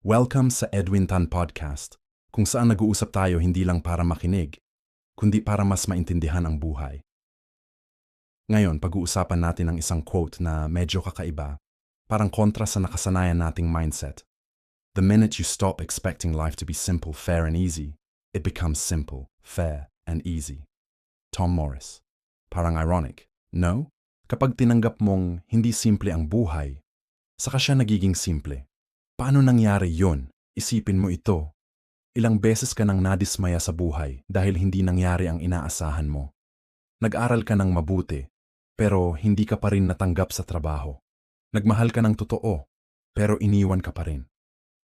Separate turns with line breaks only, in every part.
Welcome sa Edwin Tan Podcast, kung saan nag-uusap tayo hindi lang para makinig, kundi para mas maintindihan ang buhay. Ngayon, pag-uusapan natin ang isang quote na medyo kakaiba, parang kontra sa nakasanayan nating mindset. The minute you stop expecting life to be simple, fair, and easy, it becomes simple, fair, and easy. Tom Morris. Parang ironic, no? Kapag tinanggap mong hindi simple ang buhay, saka siya nagiging simple. Paano nangyari yun? Isipin mo ito. Ilang beses ka nang nadismaya sa buhay dahil hindi nangyari ang inaasahan mo. Nag-aral ka ng mabuti, pero hindi ka pa rin natanggap sa trabaho. Nagmahal ka ng totoo, pero iniwan ka pa rin.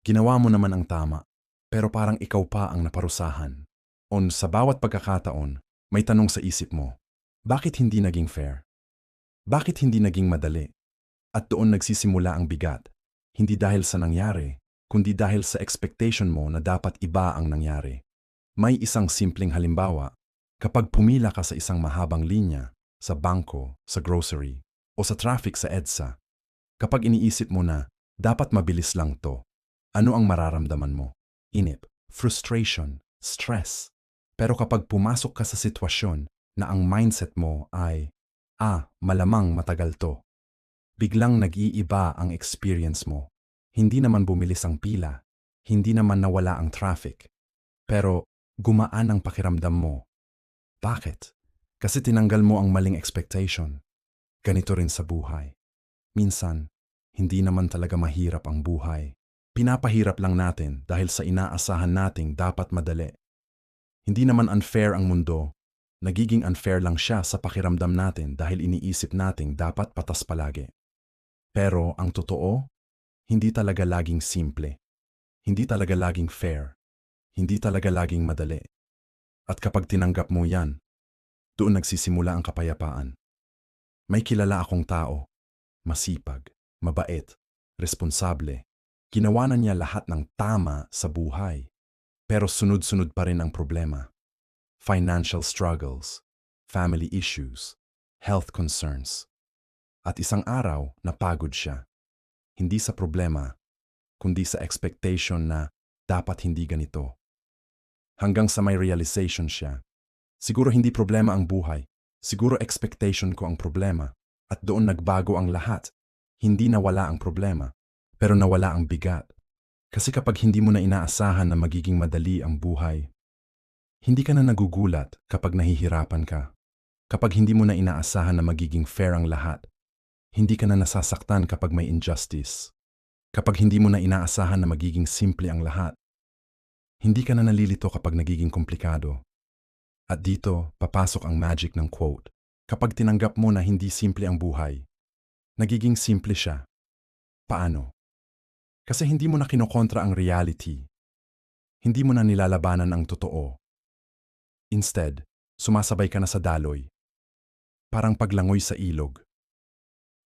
Ginawa mo naman ang tama, pero parang ikaw pa ang naparusahan. Sa bawat pagkakataon, may tanong sa isip mo, bakit hindi naging fair? Bakit hindi naging madali? At doon nagsisimula ang bigat. Hindi dahil sa nangyari, kundi dahil sa expectation mo na dapat iba ang nangyari. May isang simpleng halimbawa, kapag pumila ka sa isang mahabang linya, sa bangko, sa grocery, o sa traffic sa EDSA, kapag iniisip mo na dapat mabilis lang to, ano ang mararamdaman mo? Inip, frustration, stress. Pero kapag pumasok ka sa sitwasyon na ang mindset mo ay, malamang matagal to, biglang nag-iiba ang experience mo. Hindi naman bumilis ang pila, hindi naman nawala ang traffic, pero gumaan ang pakiramdam mo. Bakit? Kasi tinanggal mo ang maling expectation. Ganito rin sa buhay. Minsan, hindi naman talaga mahirap ang buhay. Pinapahirap lang natin dahil sa inaasahan nating dapat madali. Hindi naman unfair ang mundo. Nagiging unfair lang siya sa pakiramdam natin dahil iniisip nating dapat patas palagi. Pero ang totoo, hindi talaga laging simple. Hindi talaga laging fair. Hindi talaga laging madali. At kapag tinanggap mo yan, doon nagsisimula ang kapayapaan. May kilala akong tao, masipag, mabait, responsable. Ginawa na niya lahat ng tama sa buhay. Pero sunod-sunod pa rin ang problema. Financial struggles, family issues, health concerns. At isang araw, napagod siya. Hindi sa problema, kundi sa expectation na dapat hindi ganito. Hanggang sa may realization siya. Siguro hindi problema ang buhay. Siguro expectation ko ang problema. At doon nagbago ang lahat. Hindi nawala ang problema, pero nawala ang bigat. Kasi kapag hindi mo na inaasahan na magiging madali ang buhay, hindi ka na nagugulat kapag nahihirapan ka. Kapag hindi mo na inaasahan na magiging fair ang lahat, hindi ka na nasasaktan kapag may injustice. Kapag hindi mo na inaasahan na magiging simple ang lahat, hindi ka na nalilito kapag nagiging komplikado. At dito, papasok ang magic ng quote. Kapag tinanggap mo na hindi simple ang buhay, nagiging simple siya. Paano? Kasi hindi mo na kinokontra ang reality. Hindi mo na nilalabanan ang totoo. Instead, sumasabay ka na sa daloy. Parang paglangoy sa ilog.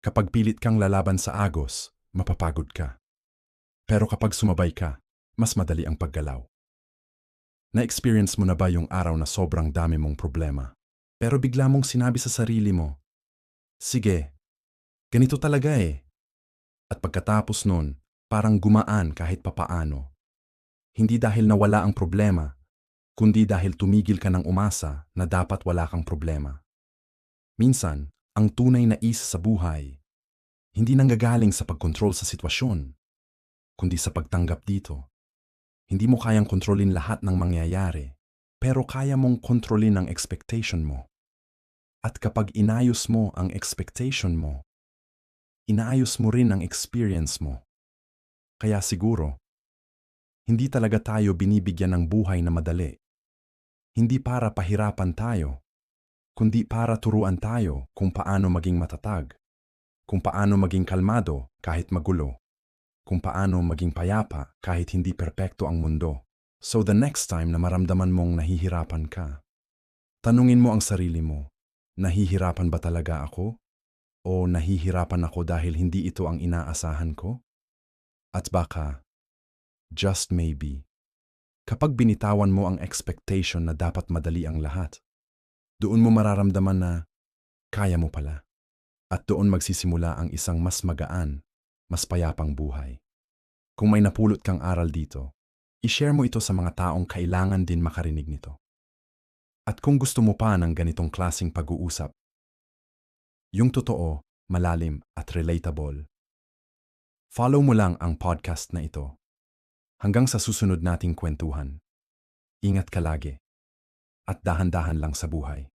Kapag pilit kang lalaban sa agos, mapapagod ka. Pero kapag sumabay ka, mas madali ang paggalaw. Na-experience mo na ba yung araw na sobrang dami mong problema? Pero bigla mong sinabi sa sarili mo, sige, ganito talaga eh. At pagkatapos nun, parang gumaan kahit papaano. Hindi dahil nawala ang problema, kundi dahil tumigil ka ng umasa na dapat wala kang problema. Minsan, ang tunay na isa sa buhay, hindi nanggagaling sa pagkontrol sa sitwasyon, kundi sa pagtanggap dito. Hindi mo kayang kontrolin lahat ng mangyayari, pero kaya mong kontrolin ang expectation mo. At kapag inayos mo ang expectation mo, inaayos mo rin ang experience mo. Kaya siguro, hindi talaga tayo binibigyan ng buhay na madali. Hindi para pahirapan tayo, kundi para turuan tayo kung paano maging matatag, kung paano maging kalmado kahit magulo, kung paano maging payapa kahit hindi perpekto ang mundo. So the next time na maramdaman mong nahihirapan ka, tanungin mo ang sarili mo, nahihirapan ba talaga ako? O nahihirapan ako dahil hindi ito ang inaasahan ko? At baka, just maybe, kapag binitawan mo ang expectation na dapat madali ang lahat, doon mo mararamdaman na kaya mo pala. At doon magsisimula ang isang mas magaan, mas payapang buhay. Kung may napulot kang aral dito, i-share mo ito sa mga taong kailangan din makarinig nito. At kung gusto mo pa ng ganitong klaseng pag-uusap, yung totoo, malalim at relatable, follow mo lang ang podcast na ito. Hanggang sa susunod nating kwentuhan. Ingat ka lagi. At dahan-dahan lang sa buhay.